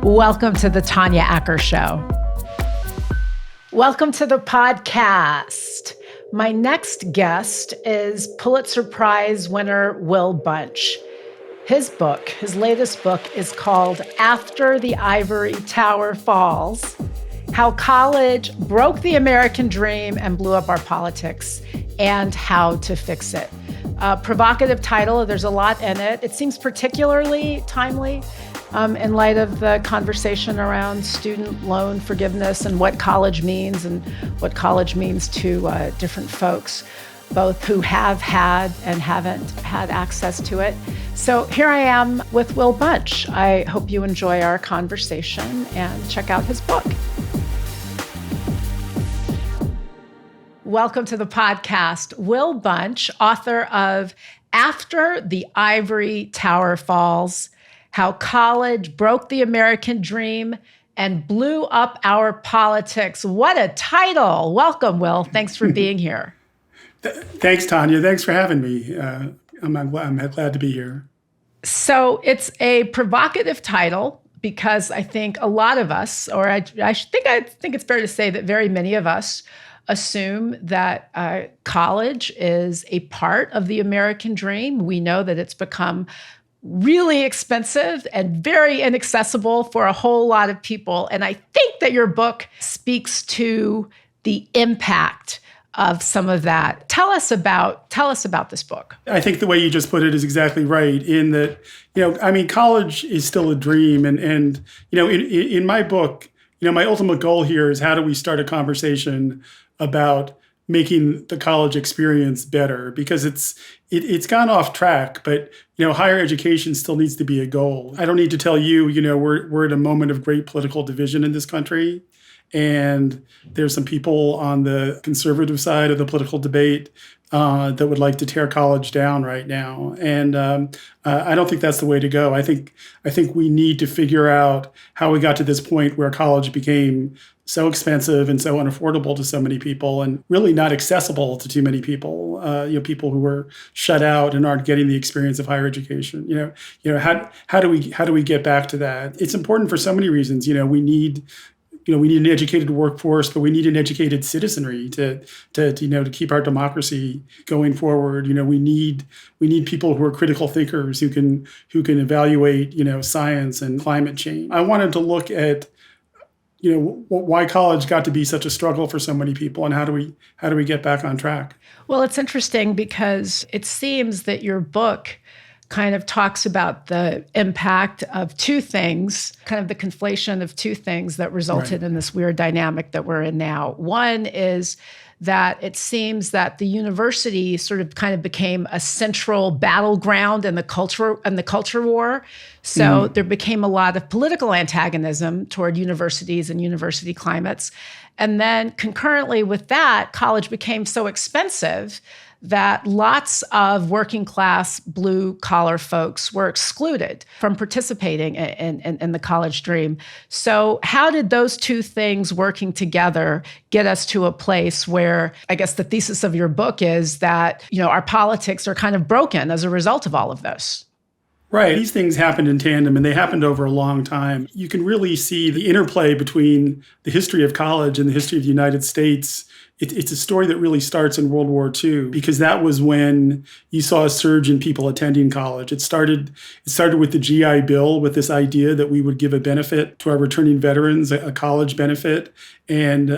Welcome to the Tanya Acker Show. Welcome to the podcast. My next guest is Pulitzer Prize winner Will Bunch. His latest book is called After the Ivory Tower Falls: How College Broke the American Dream and Blew Up Our Politics, and How to Fix It. Provocative title, there's a lot in it. It seems particularly timely in light of the conversation around student loan forgiveness and what college means and what college means to different folks, both who have had and haven't had access to it. So here I am with Will Bunch. I hope you enjoy our conversation and check out his book. Welcome to the podcast. Will Bunch, author of After the Ivory Tower Falls: How College Broke the American Dream and Blew Up Our Politics. What a title. Welcome, Will. Thanks for being here. Thanks, Tanya. Thanks for having me. I'm glad to be here. So it's a provocative title because I think a lot of us, or I think it's fair to say that very many of us assume that college is a part of the American dream. We know that it's become really expensive and very inaccessible for a whole lot of people. And I think that your book speaks to the impact of some of that. Tell us about this book. I think the way you just put it is exactly right, in that, college is still a dream. And in my book, my ultimate goal here is how do we start a conversation about making the college experience better, because it's gone off track, but higher education still needs to be a goal. I don't need to tell you, we're at a moment of great political division in this country, and there's some people on the conservative side of the political debate that would like to tear college down right now, and I don't think that's the way to go. I think we need to figure out how we got to this point where college became so expensive and so unaffordable to so many people, and really not accessible to too many people. People who were shut out and aren't getting the experience of higher education. How do we get back to that? It's important for so many reasons. We need an educated workforce, but we need an educated citizenry to keep our democracy going forward. We need people who are critical thinkers who can evaluate science and climate change. I wanted to look at why college got to be such a struggle for so many people, and how do we get back on track? Well, it's interesting because it seems that your book kind of talks about the impact of two things, kind of the conflation of two things that resulted in this weird dynamic that we're in now. One is that it seems that the university sort of kind of became a central battleground in the culture war. So there became a lot of political antagonism toward universities and university climates. And then concurrently with that, college became so expensive that lots of working class blue collar folks were excluded from participating in the college dream. So how did those two things working together get us to a place where, I guess the thesis of your book is that, our politics are kind of broken as a result of all of this? Right. These things happened in tandem, and they happened over a long time. You can really see the interplay between the history of college and the history of the United States. It's a story that really starts in World War II, because that was when you saw a surge in people attending college. It started with the GI Bill, with this idea that we would give a benefit to our returning veterans, a college benefit. And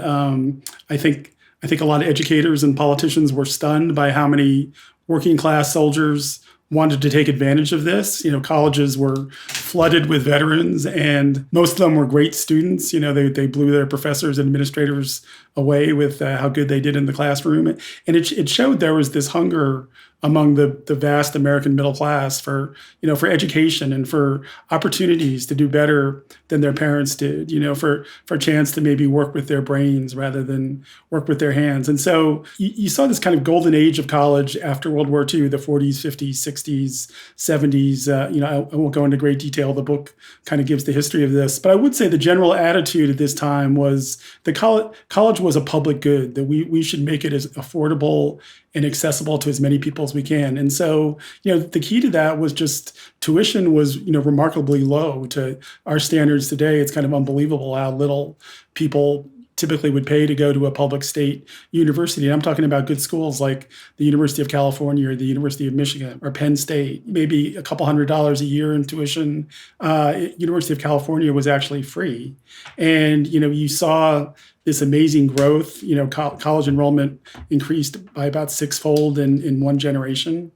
I think a lot of educators and politicians were stunned by how many working class soldiers wanted to take advantage of this. Colleges were flooded with veterans, and most of them were great students. They blew their professors and administrators away with how good they did in the classroom. And it showed there was this hunger among the vast American middle class for education and for opportunities to do better than their parents did, for a chance to maybe work with their brains rather than work with their hands. And so you saw this kind of golden age of college after World War II, the 40s, 50s, 60s, 70s. I won't go into great detail. The book kind of gives the history of this. But I would say the general attitude at this time was that college was a public good, that we should make it as affordable and accessible to as many people as we can. And so, the key to that was just tuition was, remarkably low to our standards today. It's kind of unbelievable how little people typically would pay to go to a public state university. And I'm talking about good schools like the University of California or the University of Michigan or Penn State, maybe a couple $100 a year in tuition. University of California was actually free. And, you saw this amazing growth. College enrollment increased by about sixfold in one generation.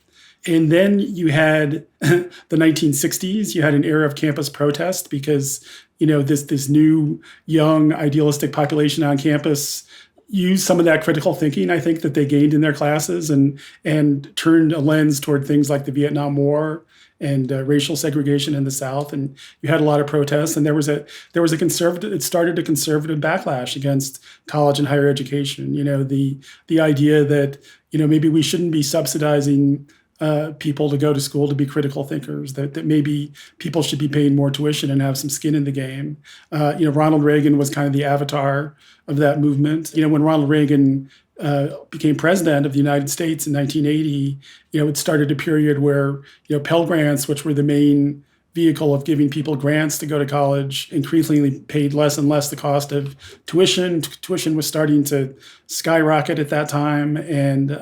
And then you had the 1960s. You had an era of campus protest because, this new, young, idealistic population on campus used some of that critical thinking, I think, that they gained in their classes and turned a lens toward things like the Vietnam War and racial segregation in the South. And you had a lot of protests, and there was a conservative. It started a conservative backlash against college and higher education. The idea that maybe we shouldn't be subsidizing people to go to school to be critical thinkers, that maybe people should be paying more tuition and have some skin in the game. Ronald Reagan was kind of the avatar of that movement. When Ronald Reagan became president of the United States in 1980, it started a period where, Pell Grants, which were the main vehicle of giving people grants to go to college, increasingly paid less and less the cost of tuition. Tuition was starting to skyrocket at that time, and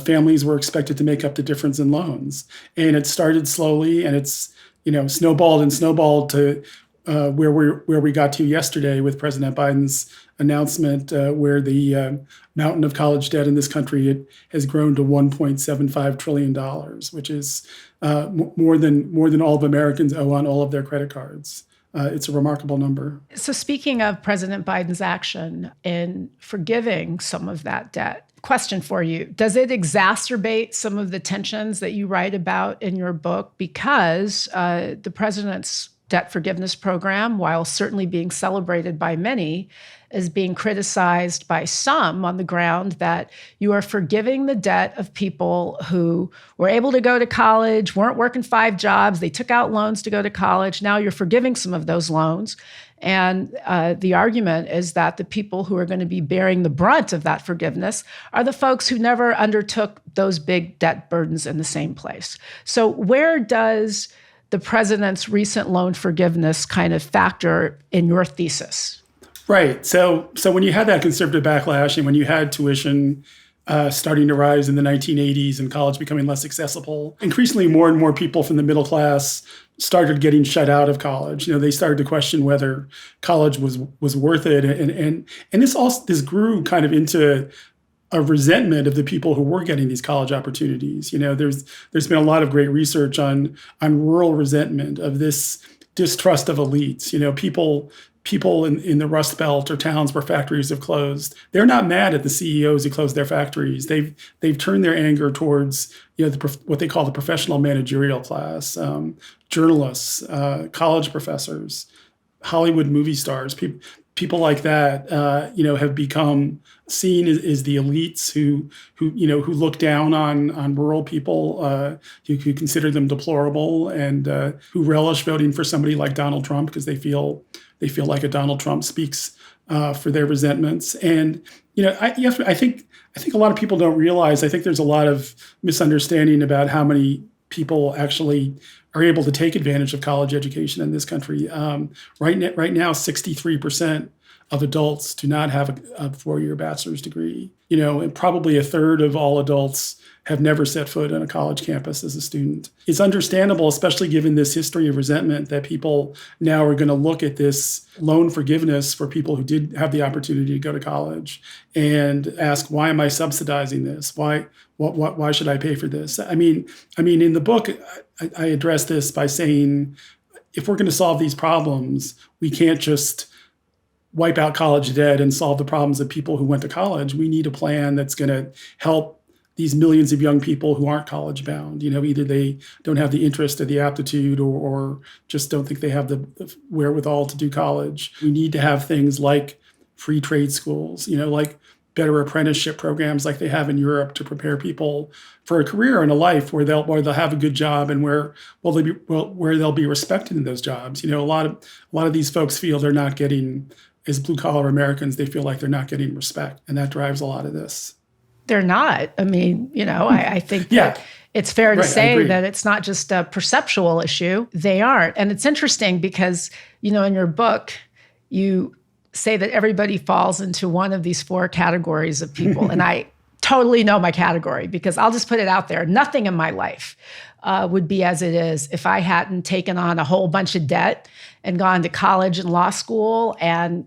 families were expected to make up the difference in loans. And it started slowly, and it's snowballed to where we got to yesterday with President Biden's announcement, where the mountain of college debt in this country has grown to $1.75 trillion, which is more than all of Americans owe on all of their credit cards. It's a remarkable number. So speaking of President Biden's action in forgiving some of that debt, question for you. Does it exacerbate some of the tensions that you write about in your book? Because the president's debt forgiveness program, while certainly being celebrated by many, is being criticized by some on the ground that you are forgiving the debt of people who were able to go to college, weren't working 5 jobs, they took out loans to go to college. Now you're forgiving some of those loans. And the argument is that the people who are going to be bearing the brunt of that forgiveness are the folks who never undertook those big debt burdens in the same place. So where does the president's recent loan forgiveness kind of factor in your thesis? Right. So when you had that conservative backlash and when you had tuition starting to rise in the 1980s and college becoming less accessible, increasingly more and more people from the middle class started getting shut out of college. They started to question whether college was worth it. And this grew kind of into a resentment of the people who were getting these college opportunities. There's been a lot of great research on rural resentment of this distrust of elites. People in the Rust Belt or towns where factories have closed, they're not mad at the CEOs who closed their factories. They've turned their anger towards what they call the professional managerial class, journalists, college professors, Hollywood movie stars, people like that. Have become seen as the elites who look down on rural people, who consider them deplorable, and who relish voting for somebody like Donald Trump because they feel like a Donald Trump speaks for their resentments. And I think a lot of people don't realize. I think there's a lot of misunderstanding about how many people actually are able to take advantage of college education in this country. Right now, 63% of adults do not have a 4-year bachelor's degree. And probably a third of all adults have never set foot on a college campus as a student. It's understandable, especially given this history of resentment, that people now are going to look at this loan forgiveness for people who did have the opportunity to go to college and ask, why am I subsidizing this? Why should I pay for this? I mean, in the book, I address this by saying, if we're going to solve these problems, we can't just wipe out college debt and solve the problems of people who went to college. We need a plan that's going to help these millions of young people who aren't college bound. Either they don't have the interest or the aptitude or just don't think they have the wherewithal to do college. We need to have things like free trade schools, like better apprenticeship programs like they have in Europe to prepare people for a career and a life where they'll have a good job and where they'll be respected in those jobs. A lot of these folks feel they're not getting, as blue collar Americans, they feel like they're not getting respect, and that drives a lot of this. They're not. I mean, I think Yeah. that it's fair to Right, I say agree. that it's not just a perceptual issue. They aren't. And it's interesting because, in your book, you say that everybody falls into one of these four categories of people. And I totally know my category because I'll just put it out there. Nothing in my life would be as it is if I hadn't taken on a whole bunch of debt and gone to college and law school. And,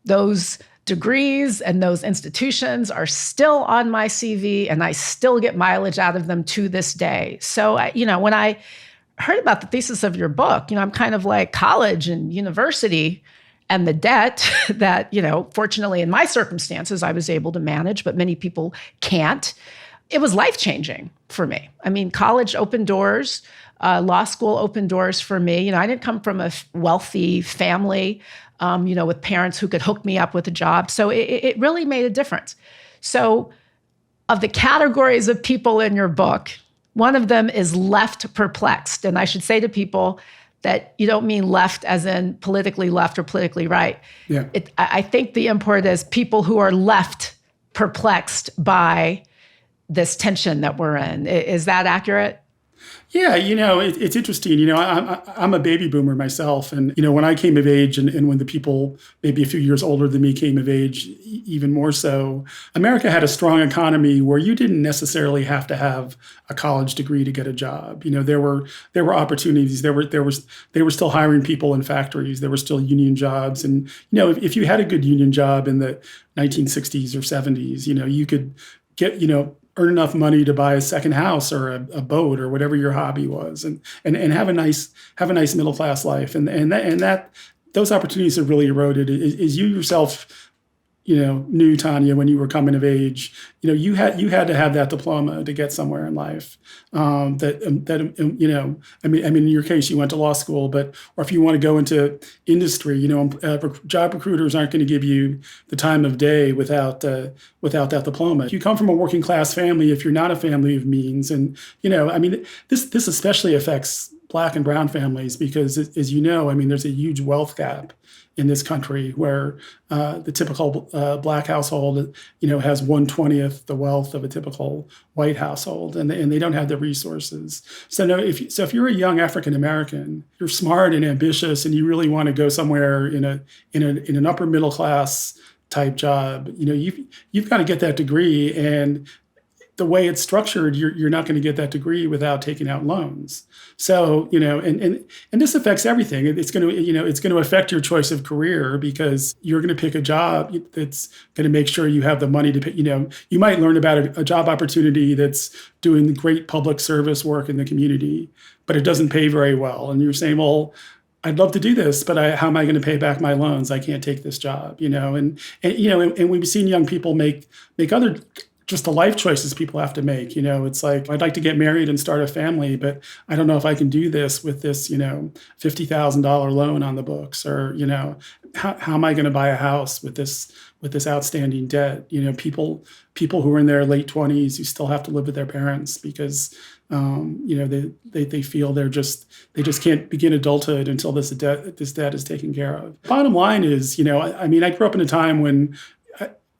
those degrees and those institutions are still on my CV and I still get mileage out of them to this day. So, when I heard about the thesis of your book, I'm kind of like college and university and the debt that, fortunately in my circumstances, I was able to manage, but many people can't. It was life-changing for me. I mean, college opened doors, law school opened doors for me. I didn't come from a wealthy family, with parents who could hook me up with a job. So it really made a difference. So of the categories of people in your book, one of them is left perplexed. And I should say to people that you don't mean left as in politically left or politically right. Yeah. I think the import is people who are left perplexed by this tension that we're in. Is that accurate? Yeah, it's interesting. I'm a baby boomer myself. And, when I came of age and when the people maybe a few years older than me came of age, even more so, America had a strong economy where you didn't necessarily have to have a college degree to get a job. There were opportunities. They were still hiring people in factories. There were still union jobs. And, if you had a good union job in the 1960s or 70s, you could get, earn enough money to buy a second house or a boat or whatever your hobby was, and have a nice middle class life, and that those opportunities have really eroded. As you yourself, knew, Tanya, when you were coming of age, you had to have that diploma to get somewhere in life. In your case, you went to law school, or if you want to go into industry, job recruiters aren't going to give you the time of day without that diploma. If you come from a working class family, if you're not a family of means, and this especially affects Black and brown families because, as there's a huge wealth gap in this country where the typical Black household, has 1/20th the wealth of a typical white household, and they don't have the resources. So if you're a young African American, you're smart and ambitious, and you really want to go somewhere in an upper middle class type job, you've got to get that degree. And the way it's structured, you're not going to get that degree without taking out loans. So, and this affects everything. It's going to affect your choice of career because you're going to pick a job that's going to make sure you have the money to pay. You might learn about a job opportunity that's doing great public service work in the community, but it doesn't pay very well. And you're saying, well, I'd love to do this, but how am I going to pay back my loans? I can't take this job, and we've seen young people make other just the life choices people have to make. It's like, I'd like to get married and start a family, but I don't know if I can do this with this, $50,000 loan on the books, or, how am I going to buy a house with this outstanding debt? People who are in their late 20s who still have to live with their parents because, they feel they just can't begin adulthood until this debt is taken care of. Bottom line is, I grew up in a time when,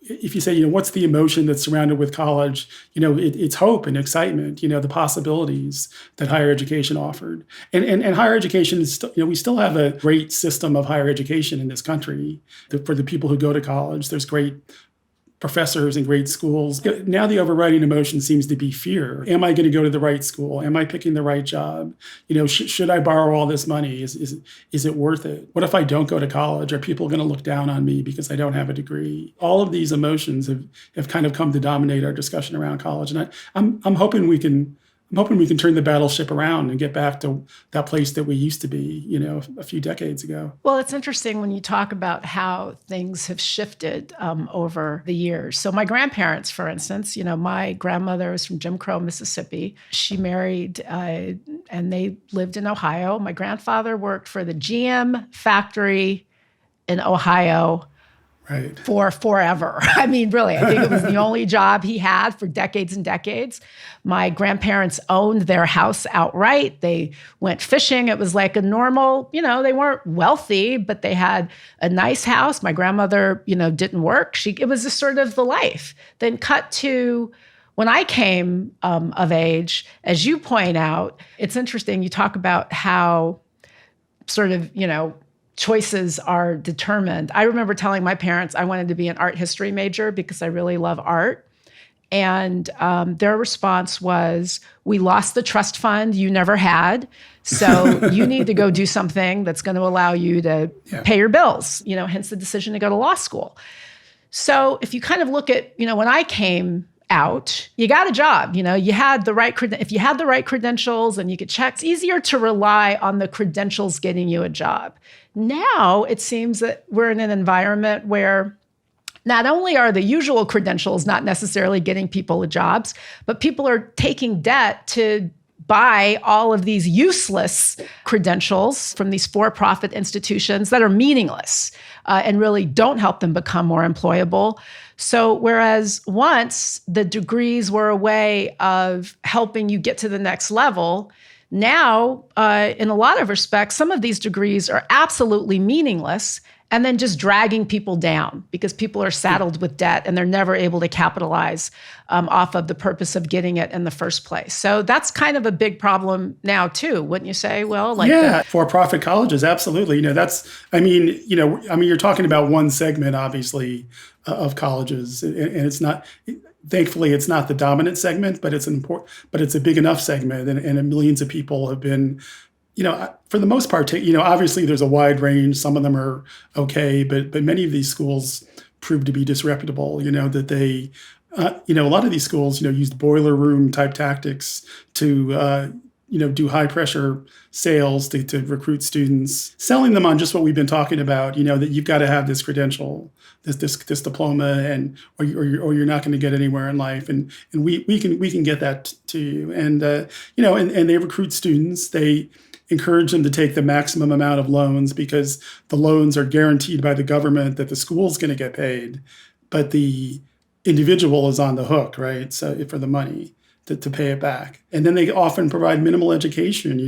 if you say, what's the emotion that's surrounded with college, it's hope and excitement, the possibilities that higher education offered. And higher education is, we still have a great system of higher education in this country. For the people who go to college, there's great professors and great schools. Now the overriding emotion seems to be fear. Am I going to go to the right school? Am I picking the right job? Should I borrow all this money? Is it worth it? What if I don't go to college? Are people going to look down on me because I don't have a degree? All of these emotions have kind of come to dominate our discussion around college. And I'm hoping we can turn the battleship around and get back to that place that we used to be, a few decades ago. Well, it's interesting when you talk about how things have shifted over the years. So my grandparents, for instance, my grandmother was from Jim Crow, Mississippi. She married and they lived in Ohio. My grandfather worked for the GM factory in Ohio Right. for forever. I mean, really, I think it was the only job he had for decades and decades. My grandparents owned their house outright. They went fishing. It was like a normal, they weren't wealthy, but they had a nice house. My grandmother, didn't work. It was just sort of the life. Then cut to when I came of age, as you point out, it's interesting. You talk about how sort of, choices are determined. I remember telling my parents I wanted to be an art history major because I really love art. And their response was, we lost the trust fund you never had. So you need to go do something that's going to allow you to pay your bills, hence the decision to go to law school. So if you kind of look at, when I came out, you got a job, you had the right, if you had the right credentials and you could check, it's easier to rely on the credentials getting you a job. Now it seems that we're in an environment where not only are the usual credentials not necessarily getting people jobs, but people are taking debt to buy all of these useless credentials from these for-profit institutions that are meaningless and really don't help them become more employable. So whereas once the degrees were a way of helping you get to the next level, now, in a lot of respects, some of these degrees are absolutely meaningless and then just dragging people down because people are saddled with debt and they're never able to capitalize off of the purpose of getting it in the first place. So that's kind of a big problem now too, wouldn't you say? Well, for-profit colleges, absolutely. You're talking about one segment, obviously, of colleges, and it's not. Thankfully, it's not the dominant segment, but it's a big enough segment, and millions of people have been. For the most part, obviously there's a wide range. Some of them are okay, but many of these schools prove to be disreputable. That they, a lot of these schools, used boiler room type tactics to, do high pressure sales to recruit students, selling them on just what we've been talking about. That you've got to have this credential, this diploma, or you're not going to get anywhere in life. And we can get that to you. And and they recruit students. They encourage them to take the maximum amount of loans because the loans are guaranteed by the government that the school's going to get paid, but the individual is on the hook, right? So for the money to pay it back. And then they often provide minimal education,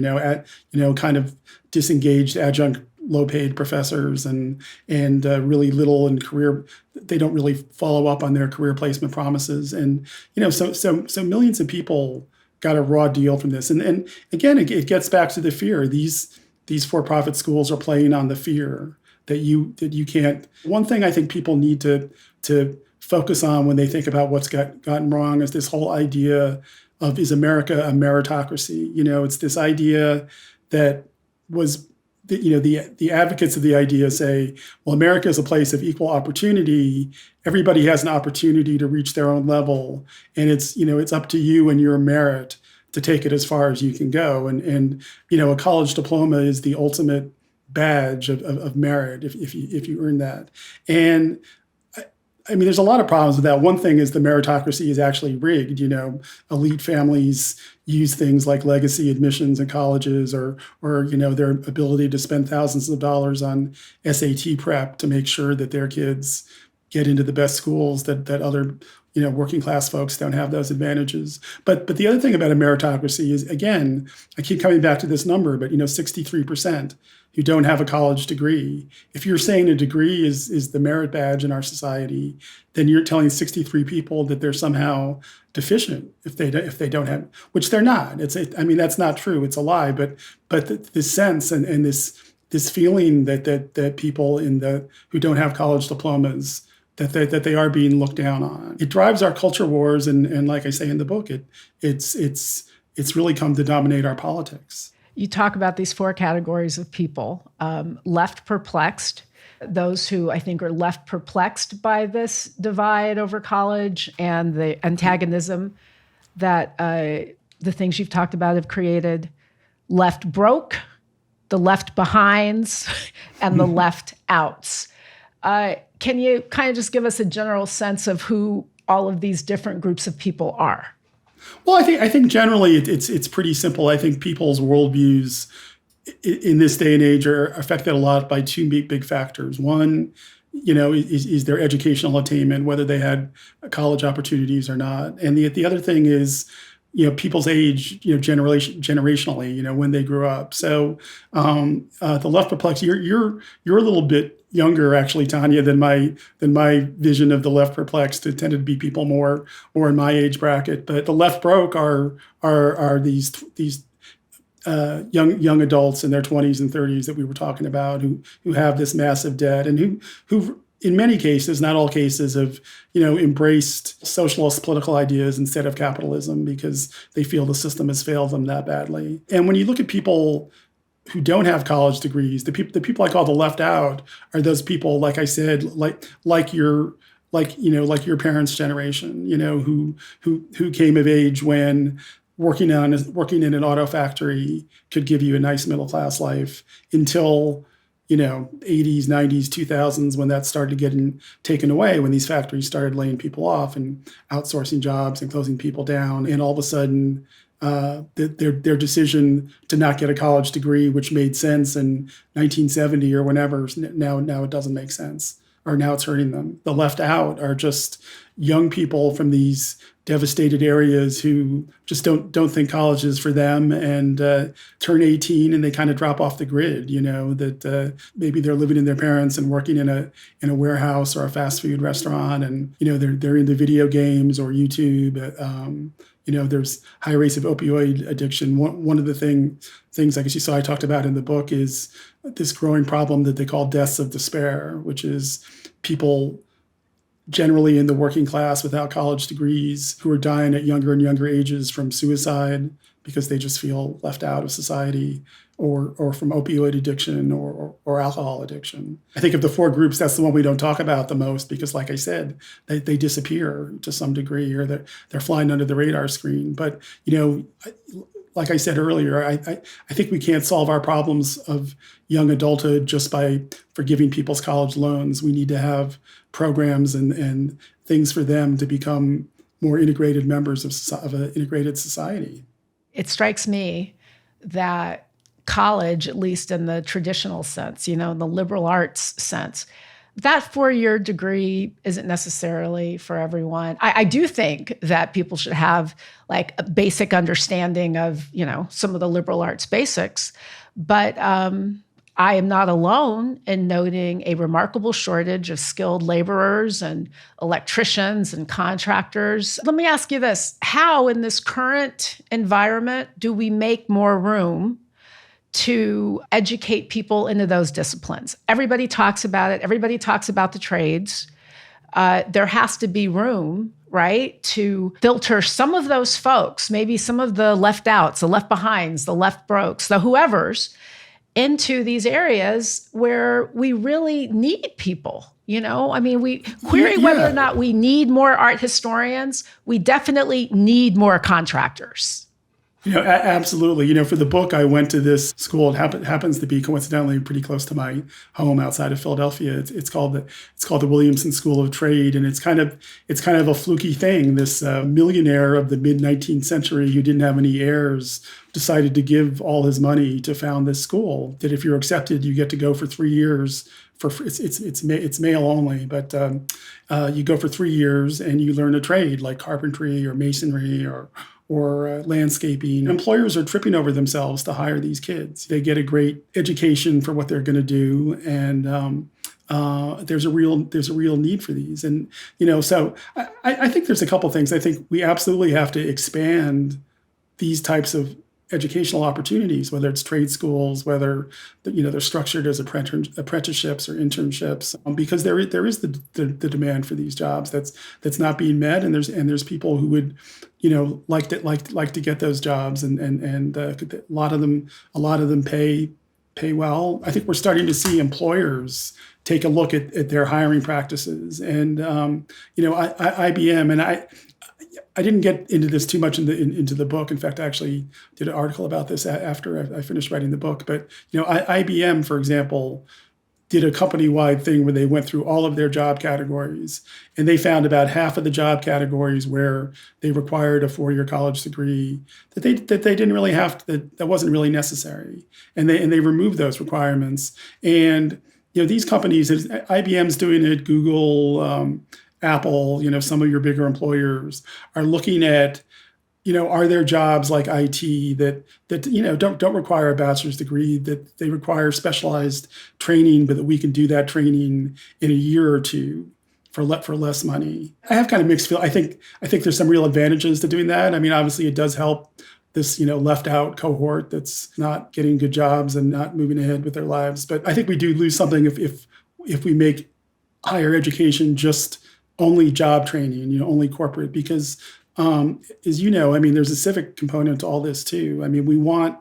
kind of disengaged adjunct low-paid professors and really little in career. They don't really follow up on their career placement promises. And, so millions of people got a raw deal from this. And again, it gets back to the fear. These for-profit schools are playing on the fear that you can't. One thing I think people need to focus on when they think about what's gotten wrong is this whole idea of, is America a meritocracy? It's this idea that was, the advocates of the idea say, well, America is a place of equal opportunity. Everybody has an opportunity to reach their own level. And it's up to you and your merit to take it as far as you can go. And a college diploma is the ultimate badge of merit if you earn that. And there's a lot of problems with that. One thing is the meritocracy is actually rigged. Elite families use things like legacy admissions in colleges or their ability to spend thousands of dollars on SAT prep to make sure that their kids get into the best schools that other working class folks don't have those advantages. But the other thing about a meritocracy is, again, I keep coming back to this number, but 63% who don't have a college degree. If you're saying a degree is the merit badge in our society, then you're telling 63 people that they're somehow deficient if they don't have, which they're not. That's not true. It's a lie. But this sense and this feeling that people who don't have college diplomas, that they are being looked down on. It drives our culture wars, and like I say in the book, it's really come to dominate our politics. You talk about these four categories of people: left perplexed, those who I think are left perplexed by this divide over college and the antagonism that the things you've talked about have created; left broke, the left behinds, and the left outs. Can you kind of just give us a general sense of who all of these different groups of people are? Well, I think generally it's pretty simple. I think people's worldviews in this day and age are affected a lot by two big factors. One, is their educational attainment, whether they had college opportunities or not. And the other thing is, people's age, generationally, when they grew up. So the left perplexed, you're a little bit younger, actually, Tanya, than my vision of the left perplexed. It tended to be people more in my age bracket. But the left broke are these young adults in their 20s and 30s that we were talking about who have this massive debt and who in many cases, not all cases, have embraced socialist political ideas instead of capitalism because they feel the system has failed them that badly. And when you look at people who don't have college degrees, the people I call the left out are those people, like I said, like your parents' generation, who came of age when working in an auto factory could give you a nice middle class life until 80s, 90s, 2000s, when that started getting taken away, when these factories started laying people off and outsourcing jobs and closing people down. And all of a sudden, their decision to not get a college degree, which made sense in 1970 or whenever, now it doesn't make sense, or now it's hurting them. The left out are just young people from these devastated areas who just don't think college is for them and turn 18 and they kind of drop off the grid, that maybe they're living in their parents and working in a warehouse or a fast food restaurant, and they're into video games or YouTube. There's high rates of opioid addiction. One of the things I guess you saw I talked about in the book is this growing problem that they call deaths of despair, which is people generally in the working class without college degrees who are dying at younger and younger ages from suicide because they just feel left out of society, or from opioid addiction or alcohol addiction. I think of the four groups, that's the one we don't talk about the most because, like I said, they disappear to some degree, or they're flying under the radar screen. But, like I said earlier, I think we can't solve our problems of young adulthood just by forgiving people's college loans. We need to have programs and things for them to become more integrated members of an integrated society. It strikes me that college, at least in the traditional sense, in the liberal arts sense, that 4-year degree isn't necessarily for everyone. I do think that people should have like a basic understanding of, some of the liberal arts basics, but I am not alone in noting a remarkable shortage of skilled laborers and electricians and contractors. Let me ask you this: how in this current environment do we make more room to educate people into those disciplines? Everybody talks about it. Everybody talks about the trades. There has to be room, right, to filter some of those folks, maybe some of the left outs, the left behinds, the left brokes, the whoever's, into these areas where we really need people. We query whether or not we need more art historians. We definitely need more contractors. Absolutely. For the book, I went to this school. It happens to be coincidentally pretty close to my home outside of Philadelphia. It's called the Williamson School of Trade, and it's kind of a fluky thing. This millionaire of the mid 19th century who didn't have any heirs decided to give all his money to found this school. That if you're accepted, you get to go for 3 years. It's male only, but you go for 3 years and you learn a trade like carpentry or masonry or landscaping. Employers are tripping over themselves to hire these kids. They get a great education for what they're going to do, and there's a real need for these. And so I think there's a couple things. I think we absolutely have to expand these types of educational opportunities, whether it's trade schools, whether they're structured as apprenticeships or internships, because there is the demand for these jobs that's not being met, and there's people who would like to get those jobs, and a lot of them pay well. I think we're starting to see employers take a look at their hiring practices, and IBM, and I didn't get into this too much into the book. In fact, I actually did an article about this after I finished writing the book. But IBM, for example, did a company-wide thing where they went through all of their job categories, and they found about half of the job categories where they required a 4-year college degree that they didn't really have to, that wasn't really necessary, and they removed those requirements. And these companies, IBM's doing it, Google, Apple, some of your bigger employers are looking at, are there jobs like IT that don't require a bachelor's degree, that they require specialized training, but that we can do that training in a year or two for less money. I have kind of mixed feel. I think there's some real advantages to doing that. I mean, obviously it does help this, left out cohort that's not getting good jobs and not moving ahead with their lives. But I think we do lose something if we make higher education just only job training, only corporate, because as I mean, there's a civic component to all this too. I mean, we want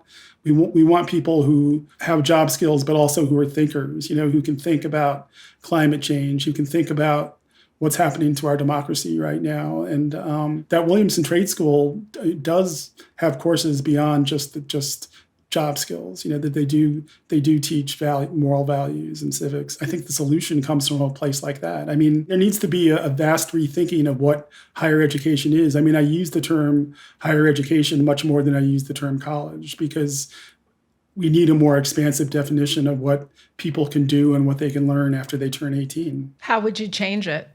people who have job skills, but also who are thinkers, who can think about climate change, who can think about what's happening to our democracy right now. And that Williamson Trade School does have courses beyond just job skills, that they do teach moral values and civics. I think the solution comes from a place like that. I mean, there needs to be a vast rethinking of what higher education is. I mean, I use the term higher education much more than I use the term college, because we need a more expansive definition of what people can do and what they can learn after they turn 18. How would you change it?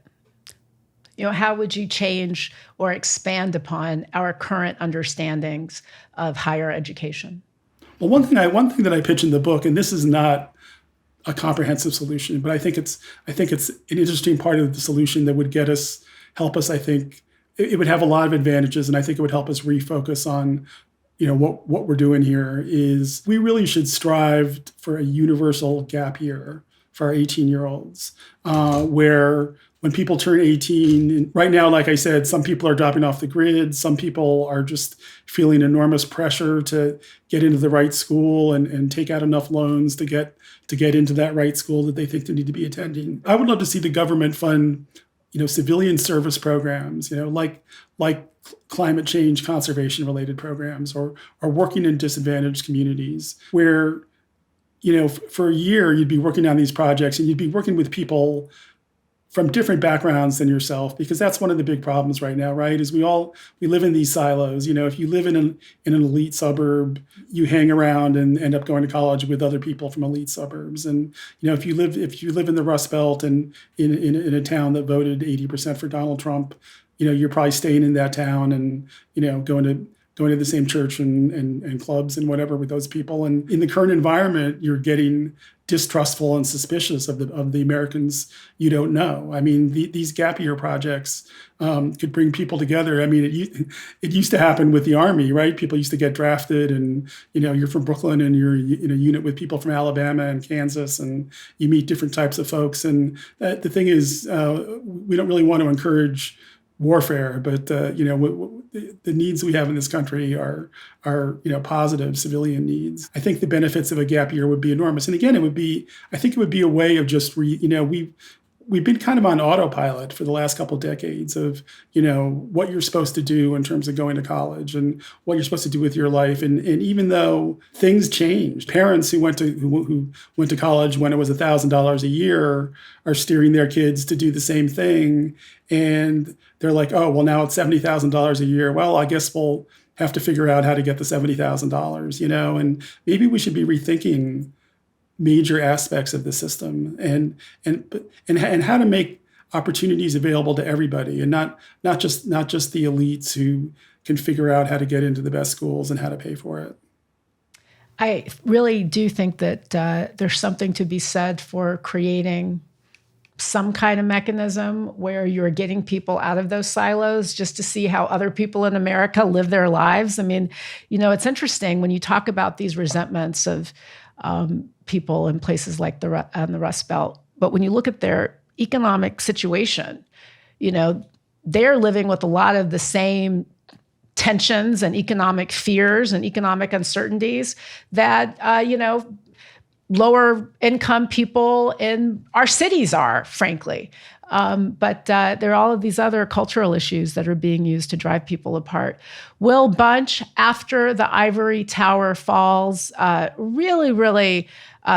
How would you change or expand upon our current understandings of higher education? Well, one thing that I pitch in the book, and this is not a comprehensive solution, but I think it's an interesting part of the solution that would help us. I think it would have a lot of advantages, and I think it would help us refocus on, what we're doing here is we really should strive for a universal gap year for our 18-year-olds, where when people turn 18, right now, like I said, some people are dropping off the grid. Some people are just feeling enormous pressure to get into the right school and take out enough loans to get into that right school that they think they need to be attending. I would love to see the government fund, civilian service programs, like climate change conservation related programs, or working in disadvantaged communities where, for a year you'd be working on these projects and you'd be working with people from different backgrounds than yourself, because that's one of the big problems right now, right? Is we live in these silos. If you live in an elite suburb, you hang around and end up going to college with other people from elite suburbs. And if you live in the Rust Belt and in a town that voted 80% for Donald Trump, you're probably staying in that town and going to the same church and clubs and whatever with those people. And in the current environment, you're getting distrustful and suspicious of the Americans you don't know. I mean, these gap year projects could bring people together. I mean, it used to happen with the Army, right? People used to get drafted, and you're from Brooklyn and you're in a unit with people from Alabama and Kansas, and you meet different types of folks. And the thing is, we don't really want to encourage warfare, but the needs we have in this country are positive civilian needs. I think the benefits of a gap year would be enormous. And again, I think it would be a way of just we've been kind of on autopilot for the last couple of decades of what you're supposed to do in terms of going to college and what you're supposed to do with your life. And even though things changed, parents who went to college when it was $1,000 a year are steering their kids to do the same thing. And they're like, oh, well, now it's $70,000 a year. Well, I guess we'll have to figure out how to get the $70,000, and maybe we should be rethinking major aspects of the system and how to make opportunities available to everybody, and not just the elites who can figure out how to get into the best schools and how to pay for it. I really do think that there's something to be said for creating some kind of mechanism where you're getting people out of those silos just to see how other people in America live their lives. I mean, it's interesting when you talk about these resentments of people in places like on the Rust Belt, but when you look at their economic situation, they're living with a lot of the same tensions and economic fears and economic uncertainties that, lower income people in our cities are, frankly. But there are all of these other cultural issues that are being used to drive people apart. Will Bunch, after the Ivory Tower falls, really, really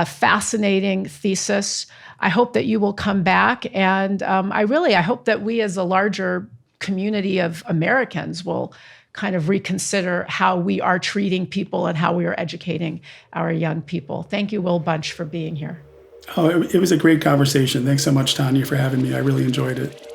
fascinating thesis. I hope that you will come back. And I hope that we as a larger community of Americans will kind of reconsider how we are treating people and how we are educating our young people. Thank you, Will Bunch, for being here. Oh, it was a great conversation. Thanks so much, Tanya, for having me. I really enjoyed it.